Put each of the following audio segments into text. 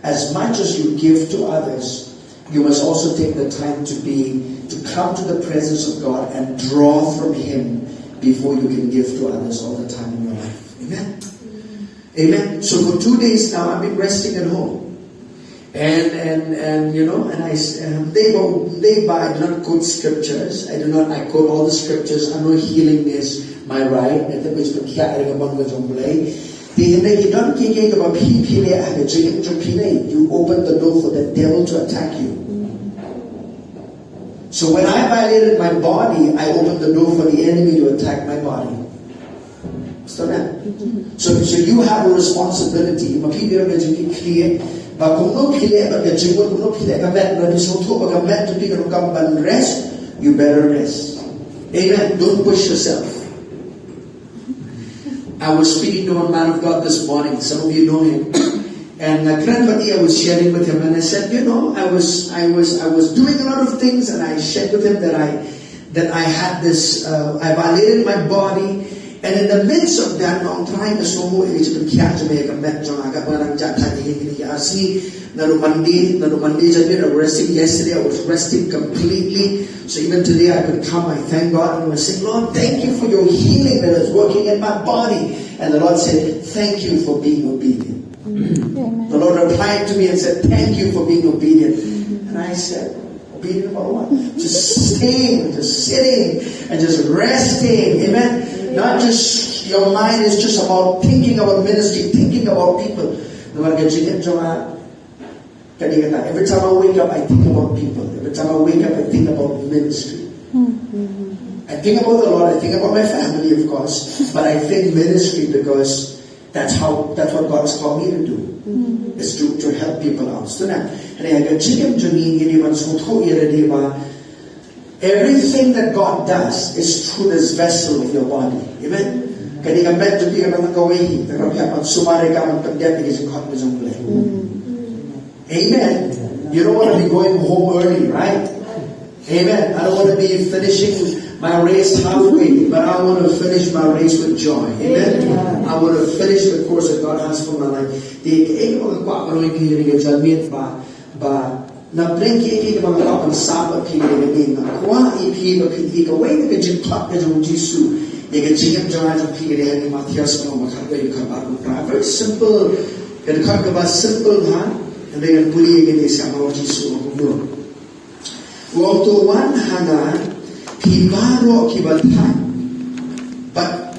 as much as you give to others, you must also take the time to come to the presence of God and draw from Him before you can give to others all the time in your life. Amen? Amen. So for 2 days now, I've been resting at home. And they buy not quote scriptures. I quote all the scriptures. I know healing is my right. I think it's been carrying upon the jumblay. You open the door for the devil to attack you. So when I violated my body, I opened the door for the enemy to attack my body. So you have a responsibility. But rest, you better rest. Amen. Don't push yourself. I was speaking to a man of God this morning. Some of you know him. And I was sharing with him, and I said, I was doing a lot of things, and I shared with him that I had this, I violated my body. And in the midst of that, I'm trying to show more yesterday I was resting completely. So even today I could come, I thank God, and I was saying, Lord, thank you for your healing that is working in my body. And the Lord said, thank you for being obedient. Amen. The Lord replied to me and said, thank you for being obedient. And I said, obedient about what? Just staying, just sitting, and just resting. Amen. Not just, your mind is just about thinking about ministry, thinking about people. Every time I wake up, I think about people. Every time I wake up, I think about ministry. I think about the Lord, I think about my family, of course, but I think ministry because that's what God has called me to do. Is to help people out. So now, everything that God does is through this vessel of your body. Amen. Amen. You don't want to be going home early, right? Amen. I don't want to be finishing my race halfway, but I want to finish my race with joy. Amen. I want to finish the course that God has for my life. Na brinque que mga kapag saba pili ni na kwa ipi ba pili ka way na jing klap na jong Jisu ya ka jingam jang jong pili ni Matthias no makakwa yung kabar very simple kan ka ba simple ha and then puli ni sa mga Jisu ko waktu wan hana pibaro kibalta but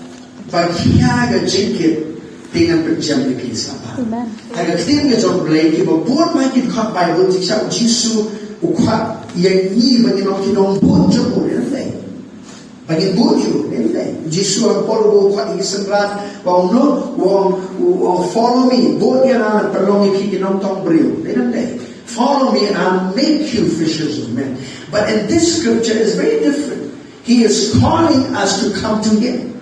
kaya ga jingkit dengan penjam di kisah. Agar kita menjawab lagi bahawa buat makin kat Bible jika Jisu ukat yang ni bagi nak kita buat je pun ni, bagi buat je ni. Jisu apa lu ukat ini sembilan, bahawa no, follow me, buat yang anak perlu kita nak tong beriu, ni. Follow me and I'll make you fishers of men. But in this scripture is very different. He is calling us to come to Him,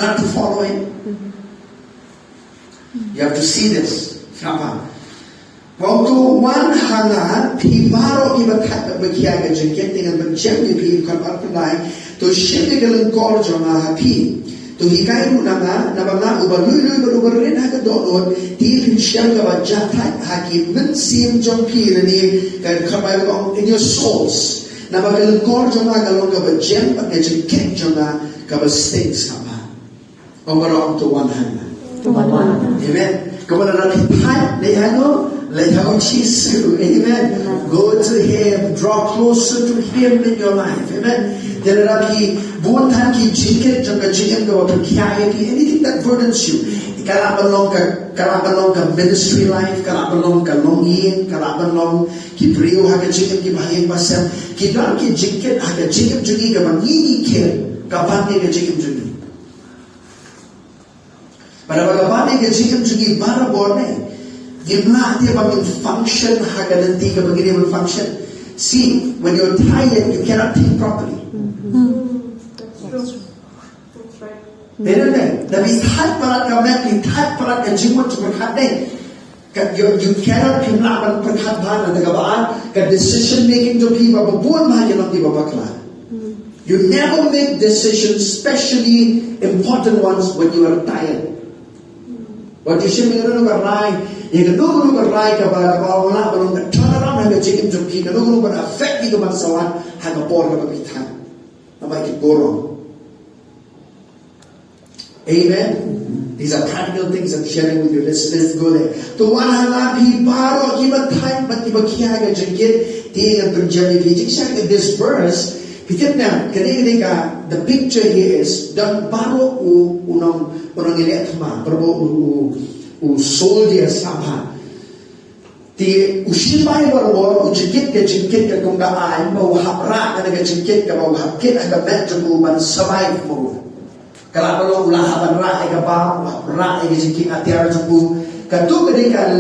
not to follow Him. You have to see this. Waktu wan hana pibaro ibakat berkiaga jengket dengan berjam di pi kapal pendai tu shinde galang kor jona hapi tu hikai runanga nabanga ubarului berubarin haga donor ti pinsyang ga jatat haki mensim jong pi ni kan kapal in your souls nabagalang kor jona galong ga berjam pakai jengket jona ga besting sama ombarong tu wan hana. Amen. Kepada Nabi Pat, let Jisu. Amen. Go to Him, draw closer to Him in your life. Amen. Then Nabi, buat ki jingkit jangka jingkit go to anything that burdens you. Kalau belong ke ministry life, kalau belong ke longin, kalau belong ki beriu haga jingkit ki bahayang pasal, kita ki jingkit haga jingkit jungi ke mangi kir, kapan dia ke jingkit jungi. Pada bagaimana dia jingkit jungi bara borne, gimana dia bagi function haga nanti ke begini function. See, when you're tired, you cannot think properly. That's right. Tapi tak perat kami, tak perat jingkit berkata. You cannot pimlaban perkhidmatan negara. Ke decision making to people, berbuat macam nanti babaklah. You never make decisions, especially important ones, when you are tired. What you should be doing right, Yang nung ba rai ka ba wala ba nung turn around hanga chicken jumpi ka nung ba affect ki ka man sawan hanga por ka ba kita. Namay ki borong. Amen. These are practical things I'm sharing with you. Let's go there. To one hanga pi baro ki ba time but ki ba kiya ka jengkit ti ang berjami fi jik this verse. Pitipnya ketika the picture here is dan baro unang ilet ma berbo soldier sama ti usipai baro jikit ke kung daan mau hapra ka jikit ka mau hapkit ka medyo ban survive mo kala balo ulahaban ra ka ba ra ka jikit atiar jumbu katu ketika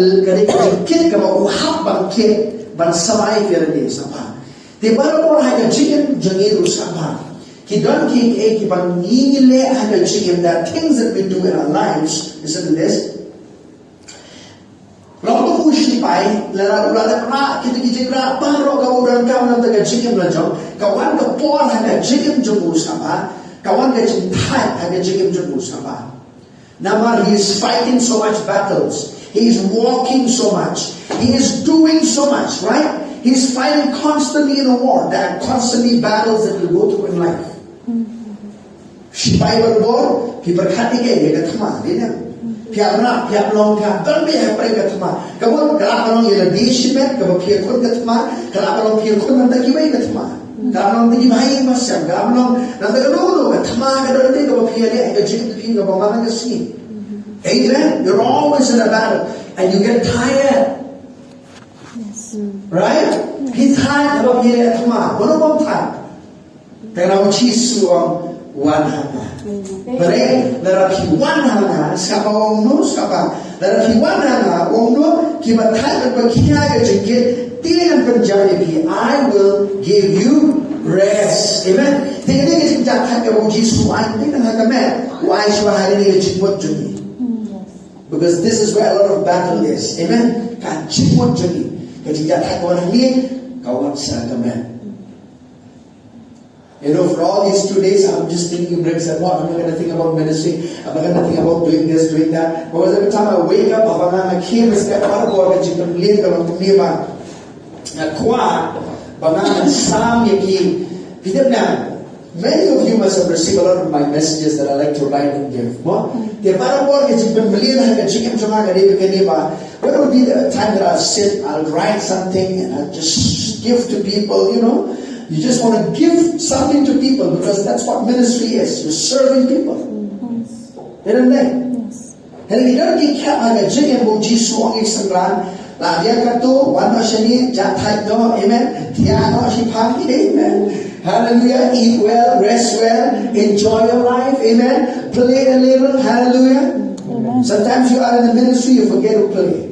jikit ka mau hapang kit ban survive ya ni sama Di baru orang hanya chicken jangiru sama. Kita ki ban ngile hanya chicken. That things that we do in our lives. Listen to this. Lalu push pai, lalu pra kita kijekra baru kau orang kau nanti ke chicken belajar. Kawan ke por hanya chicken jangiru sama. Kawan ke cinta hanya chicken jangiru sama. Nama he is fighting so much battles. He is walking so much. He is doing so much, right? He's fighting constantly in a war. There are constantly battles that we go through in life. Shipai berbor, pi berkati ke dia katma, dia ni. Piap nak, piap long, piap dan biar pergi katma. Kawan kalau orang yang lebih shimet, kalau piap kun katma, kalau orang piap kun nanti kibai katma. Kalau orang pergi bayi masam, kalau orang nanti kalau katma, kalau nanti kalau piap dia, kalau jika tu piap kalau mana kesini. Amen. You're always in a battle, and you get tired. Right? He's tired about here at home. What about time? Then I will Jisu one hana. But there are one hana. Sapa no sapa. There are one hana. No. Kiba tired but kiaga jengke. Tiyan penjari. I will give you rest. Amen. Tinggal ni kita tired about Jisu. I think that hakamen. Why should I have any jengkot jengi? Because this is where a lot of battle is. Amen. Kan jengkot jengi. Ketika tak kawan ni, kawan seragaman. You know, for all these 2 days, I'm just thinking, I'm not going to think about ministry. I'm not going to think about doing this, doing that. Because every time I wake up, I'm came and step out of work, and you can leave them to me about kwa, banana sam yaki. Many of you must have received a lot of my messages that I like to write and give. The parabol is when million chicken what would be the time that I'll sit, I'll write something and I'll just give to people, you know. You just want to give something to people because that's what ministry is. You're serving people. Isn't it? And you don't get kept chicken bo Jisu ang isangran. La dia kato, wano siya ni, jatay no, amen. Tiano si pagi, amen. Hallelujah. Eat well, rest well, enjoy your life. Amen. Play a little. Hallelujah. Amen. Sometimes you are in the ministry, you forget to play.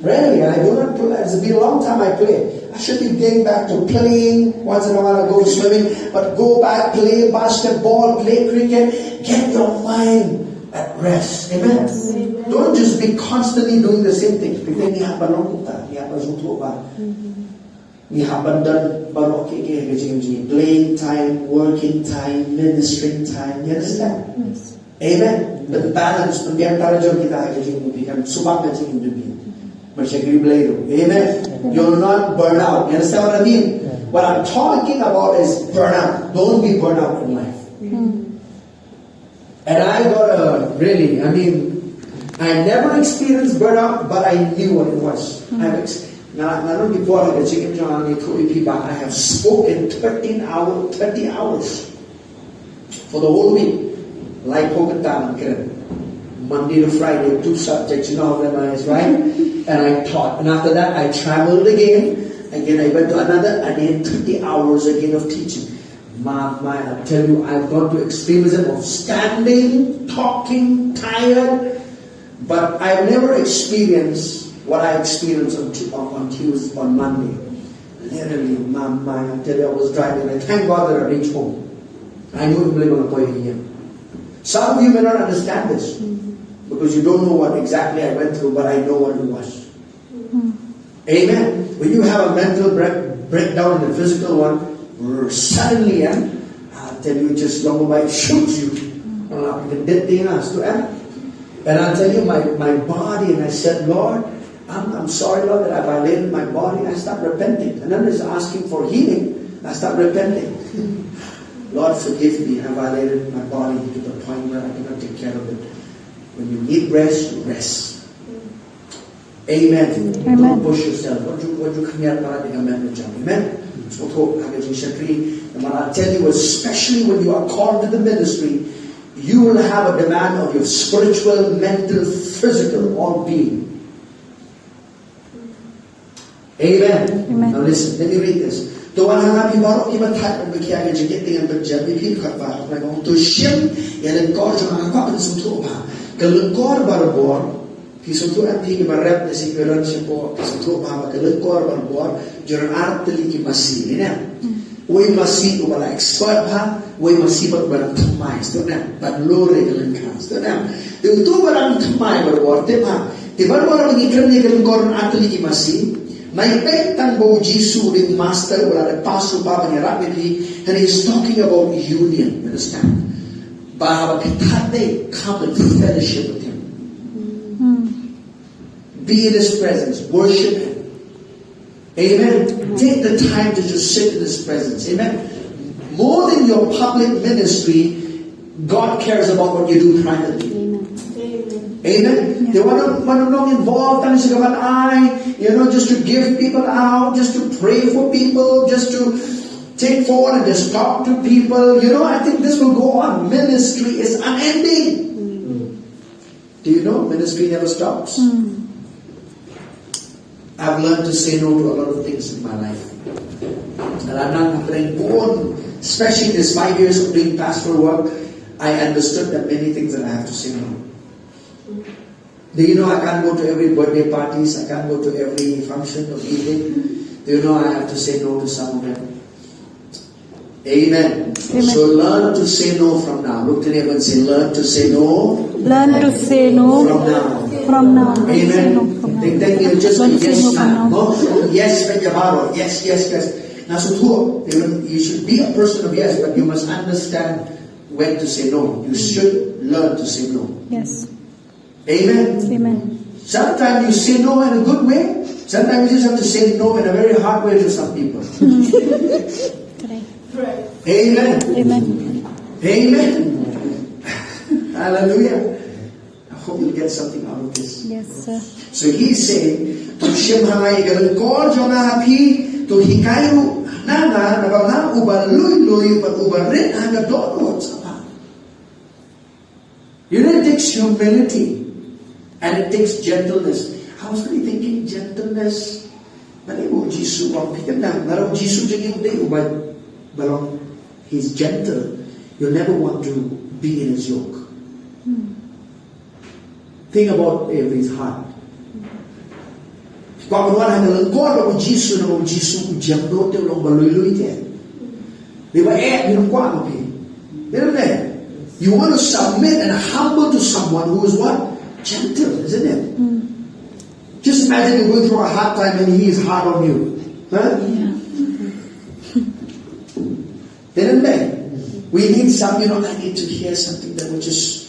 Really, I do not play. It's been a long time I play. I should be getting back to playing. Once in a while I go swimming. But go back, play basketball, play cricket. Get your mind at rest. Amen. Amen. Don't just be constantly doing the same things. Because ni hapan lang kita. Ni hapan zuto ba. Ni hapan dan baru playing time, working time, ministering time. You understand? Yes. Amen. The balance di antara jom kita kan subang kecil dunia. Bersyukur beliau. Amen. You'll not burn out. You understand what I mean? What I'm talking about is burnout. Don't be burnt out in life. And I got I never experienced burnout, but I knew what it was. Not before I chicken John I have spoken 30 hours for the whole week. Like Monday to Friday, 2 subjects, you know how them is, right? And I taught. And after that, I traveled again. Again, I went to another, and then 30 hours again of teaching. I tell you, I've gone to extremism of standing, talking, tired. But I've never experienced what I experienced on Monday. Literally, I tell you, I was driving. I thank God that I reached home. I knew it was going to go here. Some of you may not understand this because you don't know what exactly I went through, but I know what it was. Amen. When you have a mental breakdown in the physical one, suddenly, I'll tell you, just long by shoots you. And I'll tell you, my body, and I said, Lord, I'm sorry, Lord, that I violated my body. I stopped repenting. And I'm just asking for healing. I stopped repenting. Lord, forgive me. I violated my body to the point where I cannot take care of it. When you need rest, you rest. Amen. Don't push yourself. What you come here para dengan manager. Amen. So and I'll tell you, especially when you are called to the ministry, you will have a demand of your spiritual, mental, physical, all being. Amen. Now listen, let me read this. Tuan hangapi baru kita tak berkiaga jengket dengan berjabi pin khatba. Mereka untuk shim yang lekor jangan apa pun sentuh apa. Kelekor baru bor, kisentuh anti kita rap nasi keran siapa kisentuh apa. Kelekor baru bor, jangan arti kita masih ni. Wei masih ubah expert ha, wei masih barang thamai, sebenarnya, balore kalian kan, sebenarnya. Itu barang thamai baru bor, tepah. Tiba baru lagi kerana kelekor arti kita masih. Naipektan bo Jisu the master wala the pastor baba ni rapidly, and he's talking about union, understand? Baba pitate come and fellowship with him. Be in his presence, worship him. Amen. Take the time to just sit in his presence. Amen. More than your public ministry, God cares about what you do privately. Amen. They want to not involved and just to give people out, just to pray for people, just to take forward and just talk to people. I think this will go on. Ministry is unending. Do you know ministry never stops? I've learned to say no to a lot of things in my life. And I'm not born, especially in these 5 years of doing pastoral work, I understood that many things that I have to say no. Do you know I can't go to every birthday parties, I can't go to every function of evening. Do you know I have to say no to some of them? Amen. So learn to say no from now. Look to them and say, learn to say no. Learn to say no from now. From now. Amen. Then you just say yes now. No? Yes, yes. Now so you should be a person of yes, but you must understand when to say no. You should learn to say no. Yes. Amen. Sometimes you say no in a good way. Sometimes you just have to say no in a very hard way to some people. Amen. Hallelujah. I hope you'll get something out of this. Yes, sir. So he's saying, to Shem Hangai Galan Kor Jona Hapi, to Hikayu Nana, Nabana, Uba Lui, but Uba Red and the downwards. It takes humility. And it takes gentleness. I was really thinking gentleness. But Jisu Jisu he's gentle. You'll never want to be in his yoke. Think about his heart. You want to submit and humble to someone who is what? Gentle, isn't it? Just imagine you're going through a hard time and he is hard on you. Huh? Yeah. We need some, I need to hear something that will just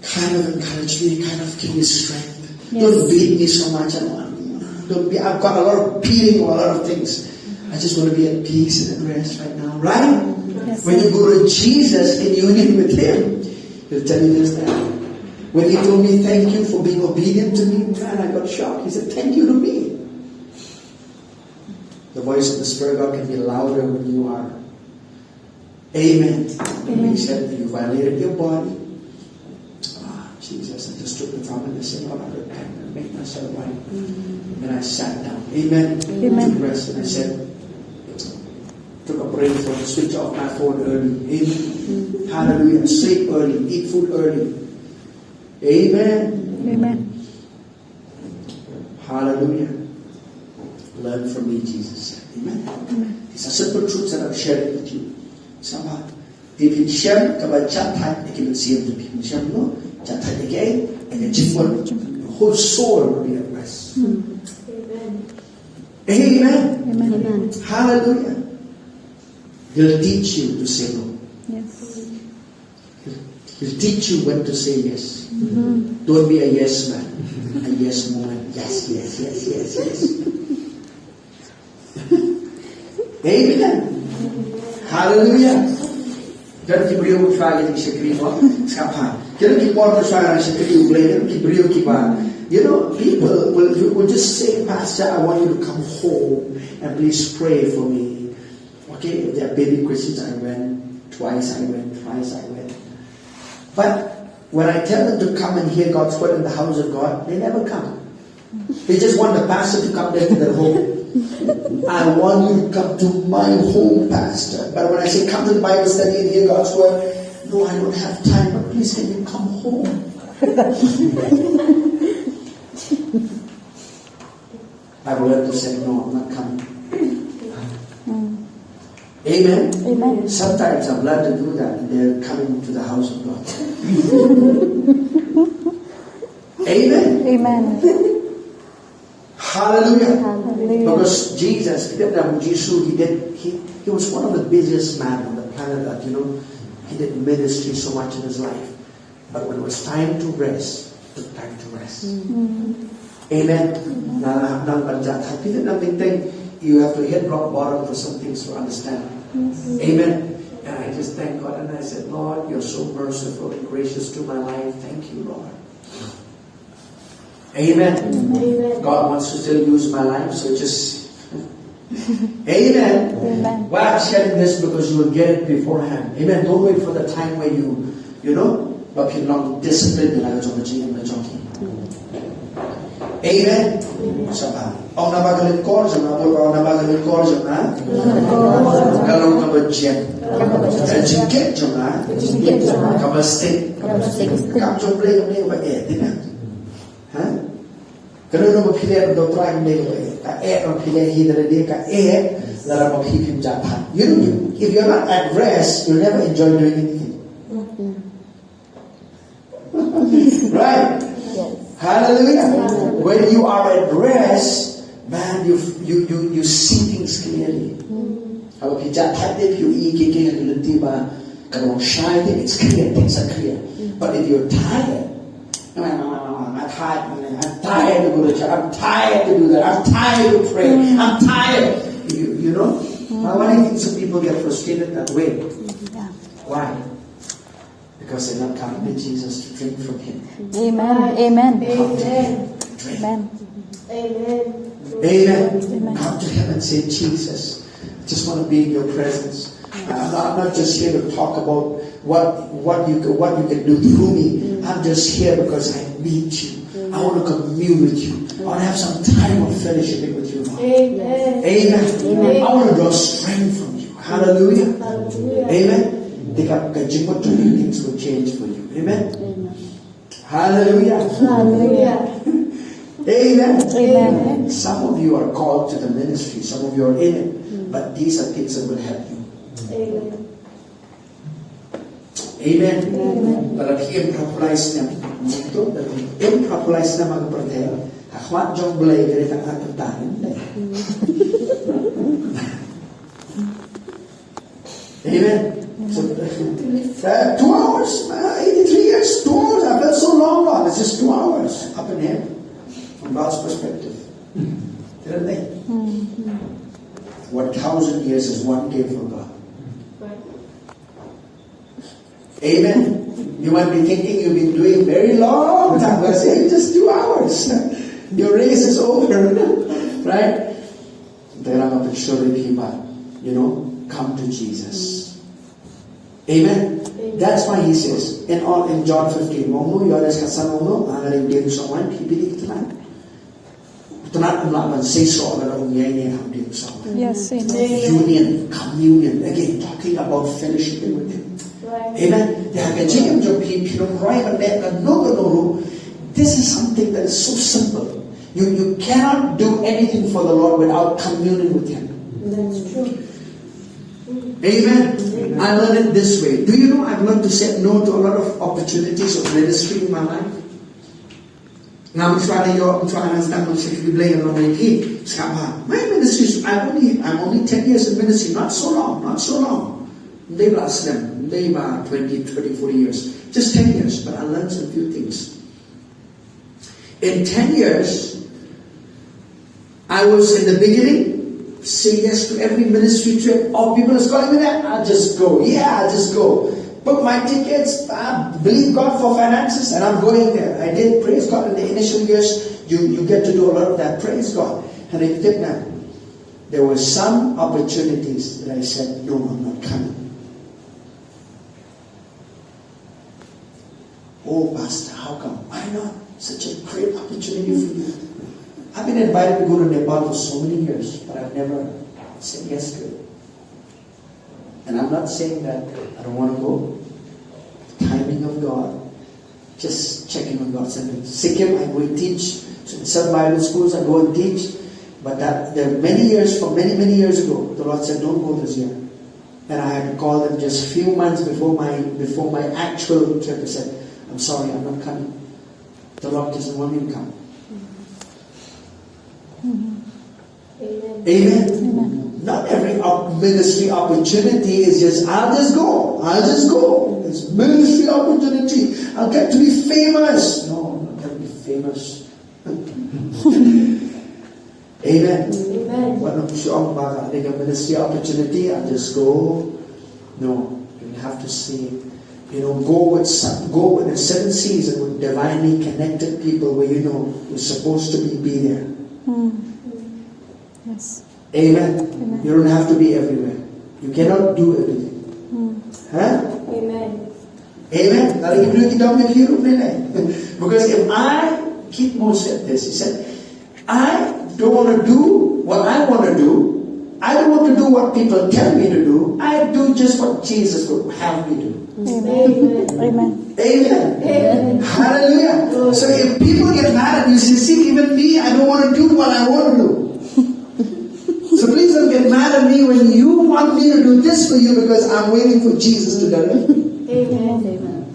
kind of encourage me, kind of give me strength. Yes. Don't beat me so much. I've got a lot of beating or a lot of things. I just want to be at peace and at rest right now. Right? Yes, when you go to Jesus in union with him, he'll tell you this, that. When he told me, thank you for being obedient to me, man, I got shocked. He said, thank you to me. The voice of the Spirit of God can be louder when you are. Amen. He said, you violated your body. Jesus, I just took the time and I said, Lord, I repent and make myself right. And I sat down. Amen. Took rest and I said, took a break from the switch off my phone early. Amen. Hallelujah. Sleep early. Eat food early. Amen. Hallelujah. Learn from me, Jesus said. Amen. These are simple truths that I'm sharing with you. Somehow. If you share, come on, chat time, you can see them to people. Share, no? Chat time again, and then just one, your whole soul will be at rest. Amen. Hallelujah. He'll teach you to say no. Yes. He'll teach you when to say yes. Don't be a yes man, a yes woman. Yes, yes, yes, yes, yes. Amen. Hallelujah. Jadi beliau berfaham di sekitar siapa? Jadi kita berfaham di sekitar beliau, beliau kita. You know, people will just say, Pastor, I want you to come home and please pray for me. Okay, if they are baby Christians, I went twice. I went twice. I went. But when I tell them to come and hear God's word in the house of God, they never come. They just want the pastor to come there to their home. I want you to come to my home, Pastor. But when I say come to the Bible study and hear God's word, no, I don't have time, but please can you come home? I've learned to say, no, I'm not coming. Amen? Amen. Sometimes I've learned to do that, and they're coming to the house of God. Amen? Amen. Hallelujah. Hallelujah. Because Jesus, Jisu, he was one of the busiest men on the planet Earth, you know. He did ministry so much in his life. But when it was time to rest, he took time to rest. Amen. You have to hit rock bottom for some things to understand. Amen. And I just thank God, and I said, Lord, you're so merciful and gracious to my life. Thank you, Lord. Amen. Amen. God wants to still use my life, so just Amen. Amen. Why I'm sharing this, because you will get it beforehand. Amen. Don't wait for the time where you know, but you long discipline like a jockey. Amen. Sama. Ông nào bao nhiêu cor sama, ông nào bao nhiêu cor sama. Kalau kamu jet, jengket sama, kamu stick, kamu coba kamu apa tidak? Hah? Kalau kamu pilih untuk try kamu kamu pilih hidra dia kamu lalu kamu pilih jatah. You know, if you're not at rest, you'll never enjoy doing anything. Right? Hallelujah. When you are at rest, man, you see things clearly. Kalau kita tadi you kalau shy, it's clear, things are clear. But if you're tired, I'm tired to go to church. I'm tired to do that. I'm tired to pray. I'm tired. You know? Why do you think some people get frustrated that way? Why? Because they're not coming to Jesus to drink from Him. Amen. Amen. Amen. Amen. Amen. Come to Him and say, Jesus, I just want to be in your presence. I'm not just here to talk about what you can do through me. I'm just here because I need you. I want to commune with you. I want to have some time of fellowship with you, Lord. Amen. Amen. I want to draw strength from you. Hallelujah. Amen. Things will change for you. Amen. Hallelujah. Hallelujah. Amen. Amen. Some of you are called to the ministry. Some of you are in it. But these are things that will help you. Amen. Dalam improperlize na itu, dalam improperlize na magpertel, akhwat jong belay dari tangkap tertahan. Amen. So, 2 hours, 83 years, 2 hours. I felt so long. It's just 2 hours up in here, from God's perspective. Didn't they? 1,000 years is one day for God. Amen. You might be thinking you've been doing very long time. I say just 2 hours. Your race is over, right? You know, come to Jesus. Amen. That's why He says in John 15, Yes, amen. union, communion. Again, talking about fellowshipping with Him. Amen. This is something that is so simple. You cannot do anything for the Lord without communing with Him. That's true. Amen. I learned it this way. Do you know I've learned to say no to a lot of opportunities of ministry in my life? Now I'm trying to understand what you blame on my ministry. I'm only 10 years in ministry. Not so long. They last them. They are 20, 30, 40 years. Just 10 years. But I learned some few things. In 10 years, I was in the beginning, say yes to every ministry trip. Oh, people are calling me that. I'll just go. Yeah, I'll just go. Book my tickets. I believe God for finances, and I'm going there. I did. Praise God. In the initial years, you get to do a lot of that. Praise God. And I did that. There were some opportunities that I said, no, I'm not coming. Oh, Pastor, how come? Why not? Such a great opportunity for you. I've been invited to go to Nepal for so many years, but I've never said yes to it. And I'm not saying that I don't want to go. The timing of God, just checking on God's sentence. Sikkim, I go and teach. So in some Bible schools, I go and teach. But that there are many years, from many years ago, the Lord said, don't go this year. And I had to call them just a few months before my actual trip. I said, I'm sorry, I'm not coming. The Lord doesn't want me to come. Amen. Amen. Amen. Not every ministry opportunity is just, I'll just go. I'll just go. It's ministry opportunity. I'll get to be famous. No, I'm not going to be famous. Amen. Amen. When I'm sure about a ministry opportunity, I'll just go. No, you have to see it. Go with a certain season with divinely connected people where you're supposed to be there. Yes. Amen. Amen. You don't have to be everywhere. You cannot do everything. Huh? Amen. Amen. Because if Keith Moore said this, he said, I don't want to do what I want to do. I don't want to do what people tell me to do. I do just what Jesus would have me do. Amen. Amen. Amen. Amen. Hallelujah. So if people get mad at you, say, see, even me, I don't want to do what I want to do. So please don't get mad at me when you want me to do this for you because I'm waiting for Jesus to deliver me. Amen. Amen.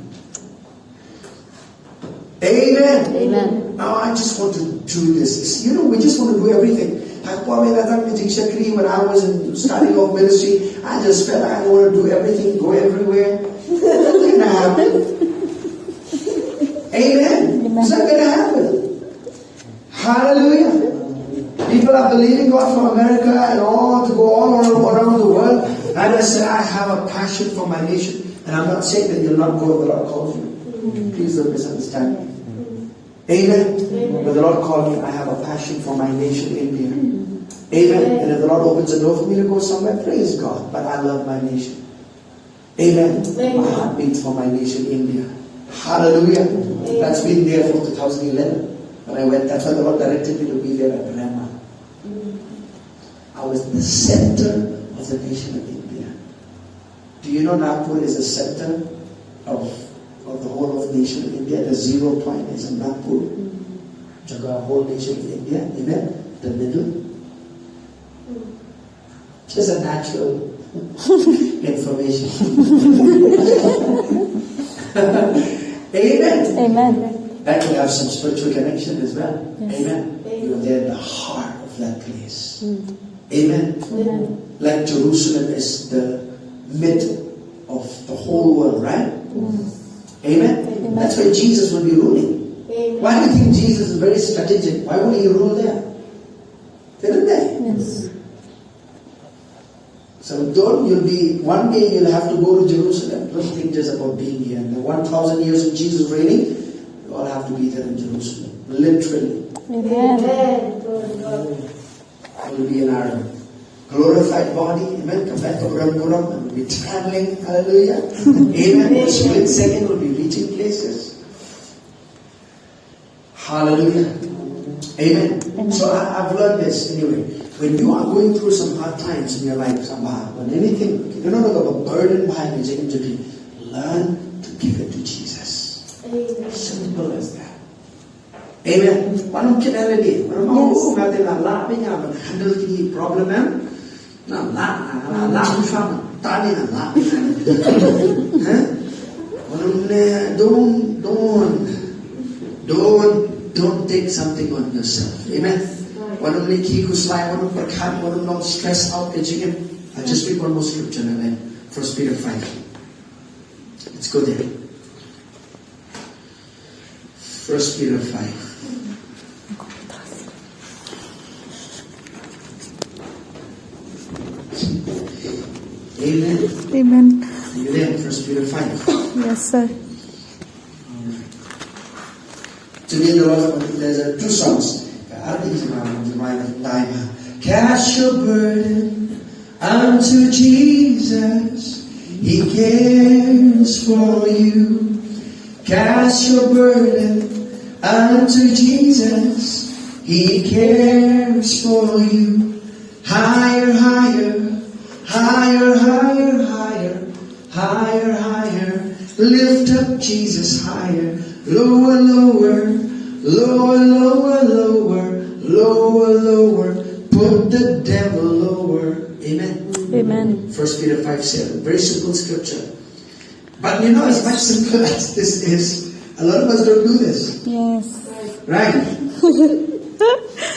Amen. Amen. Now I just want to do this. We just want to do everything. When I was starting off ministry, I just felt I want to do everything, go everywhere. It's not going to happen. Amen. It's not going to happen. Hallelujah. People are believing God for America and all to go all around the world. And I said, I have a passion for my nation. And I'm not saying that you'll not go if the Lord calls you. Please don't misunderstand me. Amen. But the Lord called me, I have a passion for my nation, India. Amen. And if the Lord opens a door for me to go somewhere, praise God. But I love my nation. Amen. My heart beats for my nation, India. Hallelujah. That's been there from 2011. When I went, that's why the Lord directed me to be there at Rama. I was the center of the nation of India. Do you know Nagpur is the center of the whole of the nation of India? The 0 point is in Nagpur. The whole nation of India. Amen. The middle. Just a natural information. Amen. Amen. That will have some spiritual connection as well. Yes. Amen. You're there in the heart of that place. Amen. Amen. Like Jerusalem is the mid of the whole world, right? Amen. Amen. That's where Jesus will be ruling. Amen. Why do you think Jesus is very strategic? Why would he rule there? Didn't they? Yes. So one day you'll have to go to Jerusalem. Don't think just about being here. And the 1,000 years of Jesus reigning, you all have to be there in Jerusalem. Literally. Amen. It will be in our glorified body. Amen. Come back to Puram and we'll be traveling. Hallelujah. Amen. In a split second we'll be reaching places. Hallelujah. Amen. So I've learned this anyway. When you are going through some hard times in your life, when anything, you're not going to burden by it, learn to give it to Jesus. Amen. Simple as that. Amen. One can handle the problem. Don't take something on yourself. Amen. Don't stress out. I'll just read one more scripture and then 1 Peter 5. Let's go there. 1 Peter 5. Amen. Amen. Are you there? 1 Peter 5. Yes, sir. Today there's two songs. Cast your burden unto Jesus. He cares for you. Cast your burden unto Jesus. He cares for you. Higher, higher. Higher, higher, higher, higher, higher. Lift up Jesus higher. Lower, lower, lower, lower, lower, lower, lower. Put the devil lower. Amen. Amen. 1 Peter 5:7. Very simple scripture. But you know, as much simple as this is, a lot of us don't do this. Yes. Right?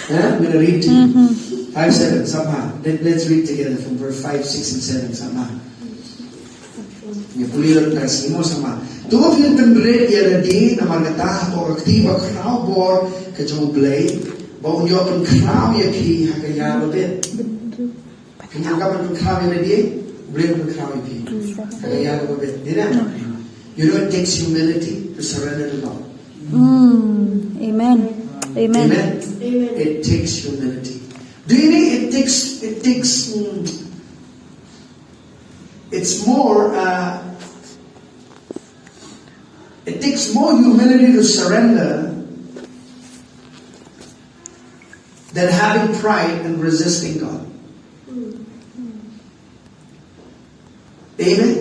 I'm going to read to you. 5:7 somehow. Let's read together from verse 5, 6, and 7 somehow. Yung pulilot na simo sama. Tuwag yung tembret yaradi na magata o aktiba krao bor kajong blay. Baon yo pang krao yaki hakayaro bit. Pinagaman pang krao yaradi, blay pang krao yaki hakayaro bit. You know it takes humility to surrender to God. Amen. Amen. Amen. It takes humility. Do you know it takes more humility to surrender than having pride and resisting God. Amen?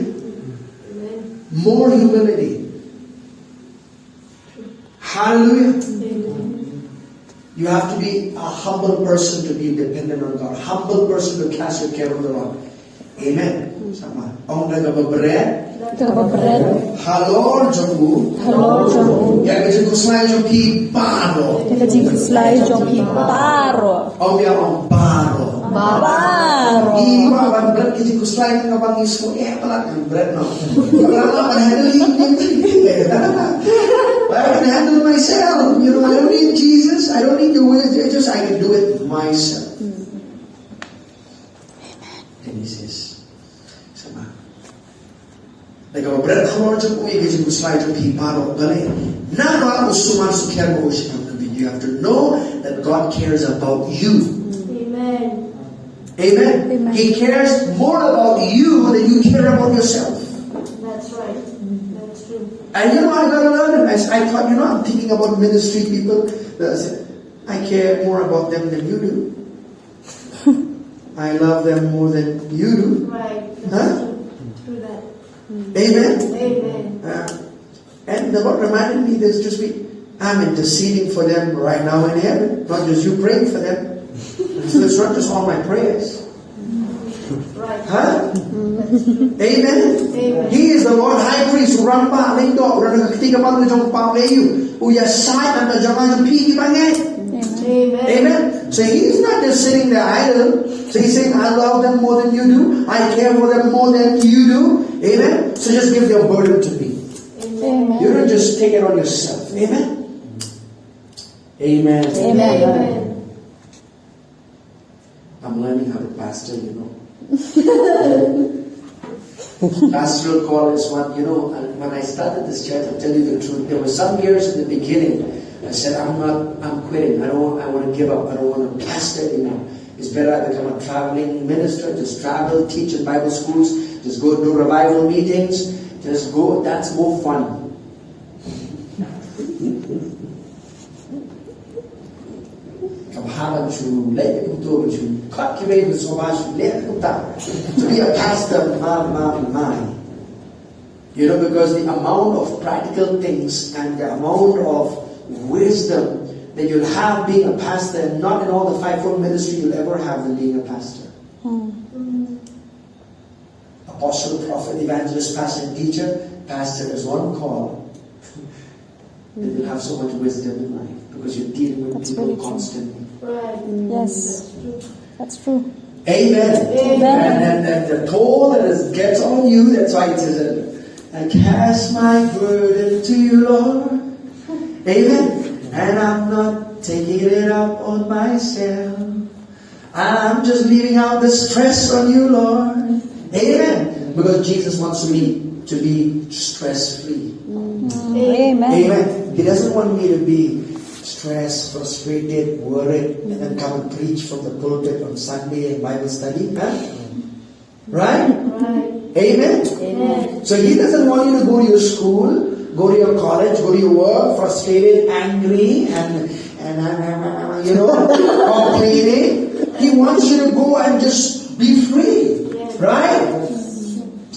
More humility. Hallelujah. You have to be a humble person to be dependent on God. Humble person to cast your care on the Lord. Amen. Sama. Ang nagababret. Halor jamu. Ya kasi kuslay yung paro. Ang biya ang baro. Iwa ang bread kasi kuslay ng abang isko. Pala ang bread no. Pala handle I can handle myself. You know, I don't need Jesus. I don't need the wisdom. I can do it myself. And he says, sama. Nagababret ako dyan kung ikay yung slide yung hiparo. Galay. Naba usuman sa care mo siya ng video. You have to know that God cares about you. Amen. Amen. Amen. He cares more about you than you care about yourself. That's right. That's true. And you know, I got to learn. I thought, I'm thinking about ministry people. I care more about them than you do. I love them more than you do. Right. Huh? True that. Amen. Amen. And the Lord reminded me this just week. I'm interceding for them right now in heaven. Not just you praying for them. So it's not just all my prayers. Right. Huh? Amen. Amen. He is the Lord High Priest. Urang pa, lindo. Urang nakakitiga pa ng jong paweyu. Uyasay ang tajangan ng pigi bangay. Amen. Amen. So he's not just sitting there idle. So he's saying, I love them more than you do. I care for them more than you do. Amen. So just give your burden to me. Amen. You don't just take it on yourself. Amen. Amen. Amen. I'm learning how to pastor, Pastoral call is one, and when I started this church, I'll tell you the truth, there were some years in the beginning, I said, I'm quitting. I want to give up. I don't want to pastor anymore. It's better I become a traveling minister, just travel, teach in Bible schools, just go do revival meetings, just go, that's more fun. To be a pastor, because the amount of practical things and the amount of wisdom that you'll have being a pastor, and not in all the fivefold ministry you'll ever have than being a pastor. Apostle, prophet, evangelist, pastor, and teacher. Pastor is one call. And you'll have so much wisdom in life because you're dealing with people constantly. Right. Yes. That's true. Amen. Amen. And the toll that gets on you, that's why it says, I cast my burden to you, Lord. Amen. And I'm not taking it up on myself. I'm just leaving out the stress on you, Lord. Amen. Because Jesus wants me to be stress-free. Amen. Amen. He doesn't want me to be stressed, frustrated, worried, and then come and preach from the pulpit on Sunday and Bible study. Huh? Right? Right. Amen? Amen. So He doesn't want you to go to your school, go to your college, go to your work, frustrated, angry, and complaining. He wants you to go and just be free. Yes. Right?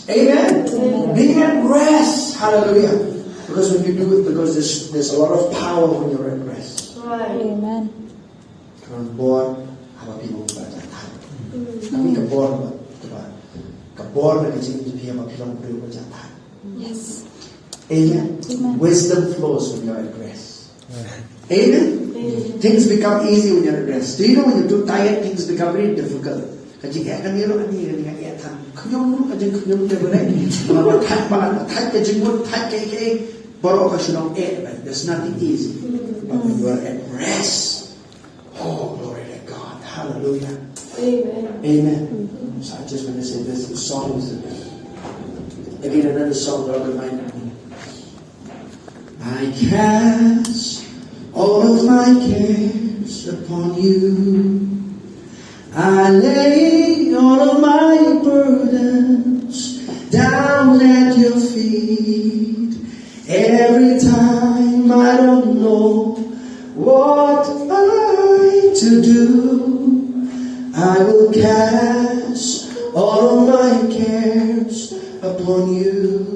Amen? Amen. Being at rest. Hallelujah. Because when you do it, because there's a lot of power when you're at rest. Right. Amen. Kabor, habapilong bajatan. Kami kabor ba? Kabor na kasi hindi biya mapilong bajatan. Yes. Amen. Amen. Wisdom flows when you're at rest. Amen. Amen. Things become easy when you're at rest. Do you know when you're too tired, things become very difficult? Kasi kaya kami rin kaya tan. Kanyong kajing kanyong tebere. Mga tat pa tat kajing mo tat kay. But there's nothing easy. But when you are at rest, oh, glory to God. Hallelujah. Amen. Amen. So I just want to say this. The song is again another song that reminded me. I cast all of my cares upon you. I lay all of my burdens down at your feet. Every time I don't know what I to do, I will cast all of my cares upon you.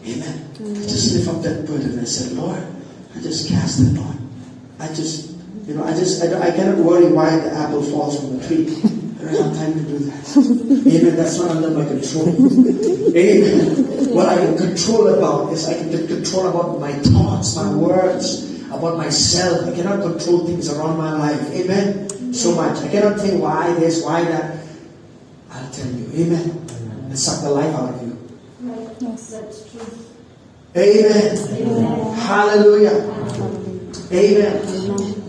Amen. I just lift up that burden and I said, Lord, I just cast it, Lord. I cannot worry why the apple falls from the tree. I don't have time to do that. Amen. That's not under my control. Amen. What I can control about is I can control about my thoughts, my words, about myself. I cannot control things around my life. Amen. So much. I cannot think why this, why that. I'll tell you. Amen. And suck the life out of you. Right. Yes. That's true. Amen. Amen. Hallelujah. Amen.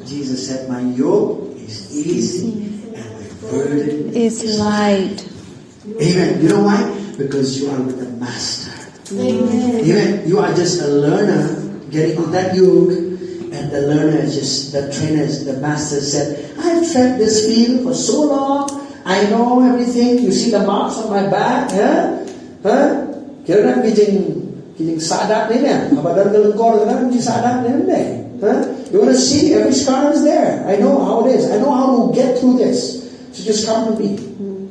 Jesus said, my yoke is easy and my burden Is light. Amen. You know why? Because you are with the Master. Amen. Amen. You are just a learner getting on that yoke, and the learner is just the trainer. The Master said, I've tread this field for so long. I know everything. You see the marks on my back. Kira na kijing sadak ni niya. Kabadar galengkor na kijing sadak ni niya. You want to see every scar is there. I know how it is. I know how to get through this. So just come to me.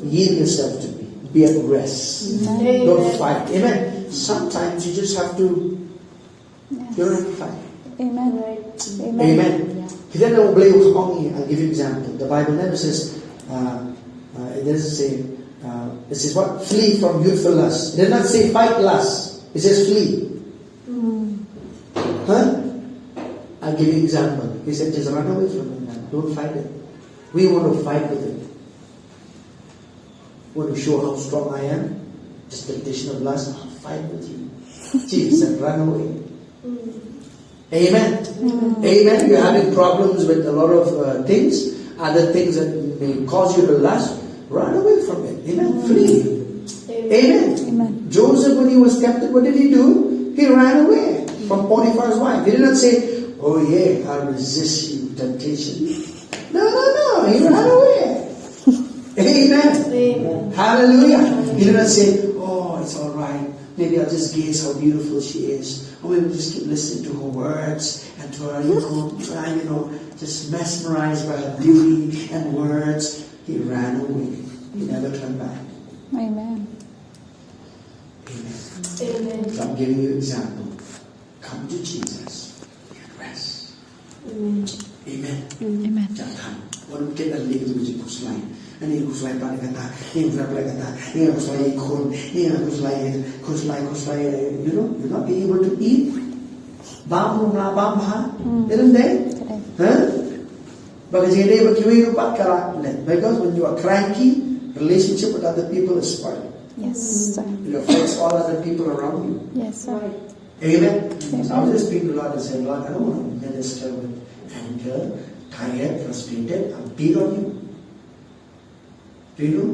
Yield yourself to me. Be at rest. Amen. Don't fight. Amen. Sometimes you just have to. You don't have to fight. Amen. Right. Amen. Amen. Kita na ublay ukamong. I'll give you an example. The Bible never says. It doesn't say. It says what? Flee from youthful lust. It does not say fight lust. It says flee. Huh? I'll give you an example. He said, just run away from it, man. Don't fight it. We want to fight with it. Want to show how strong I am? Just temptation of lust, I'll fight with you. Jesus said, run away. Amen. Amen. You're having problems with a lot of things, other things that may cause you to lust. Run away from it. Amen. Flee. Amen. Amen. Joseph, when he was captive, what did he do? He ran away from Potiphar's wife. He did not say, oh yeah, I'll resist you, temptation. No. He ran away. Amen. Amen. Hallelujah. He did not say, oh, it's all right. Maybe I'll just gaze how beautiful she is. Or maybe just keep listening to her words and to her, try, just mesmerized by her beauty and words. He ran away. He never turned back. Amen. Amen. Amen. So I'm giving you an example. Come to Jesus. Rest. Amen. Amen. Amen. Jangan. Walau kita lihat itu jadi kuslai. Ini kuslai pada kata. Ini kuslai pada kata. Ini kuslai ikon. Ini kuslai. You're not being able to eat. Bam na bam ha. Isn't there? Huh? Baka jadi bagi rupat karak let. Because when you are cranky, relationship with other people is spoiled. Yes, sir. It affects all other people around you. Yes, sir. Right. Amen. So I Amen. was just speaking to the Lord and said, Lord, I don't want to minister with anger, tired, frustrated. I'm beat on you. Do you know?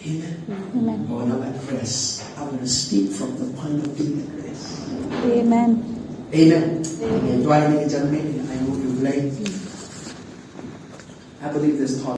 Amen. Amen. But when I'm at rest, I'm going to speak from the point of being at rest. Amen. Amen. Amen. Do I need to I know you like. I believe this thought.